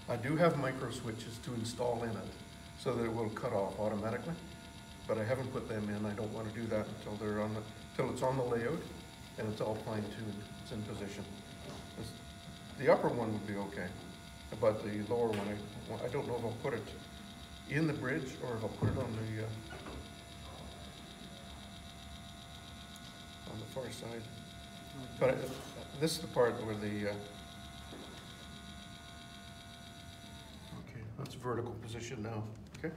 I do have micro switches to install in it so that it will cut off automatically, but I haven't put them in. I don't want to do that until they're on until it's on the layout and it's all fine tuned. It's in position. The upper one would be okay, but the lower one, I don't know if I'll put it in the bridge or if I'll put it on the far side. But this is the part where the okay, that's vertical position now. Okay.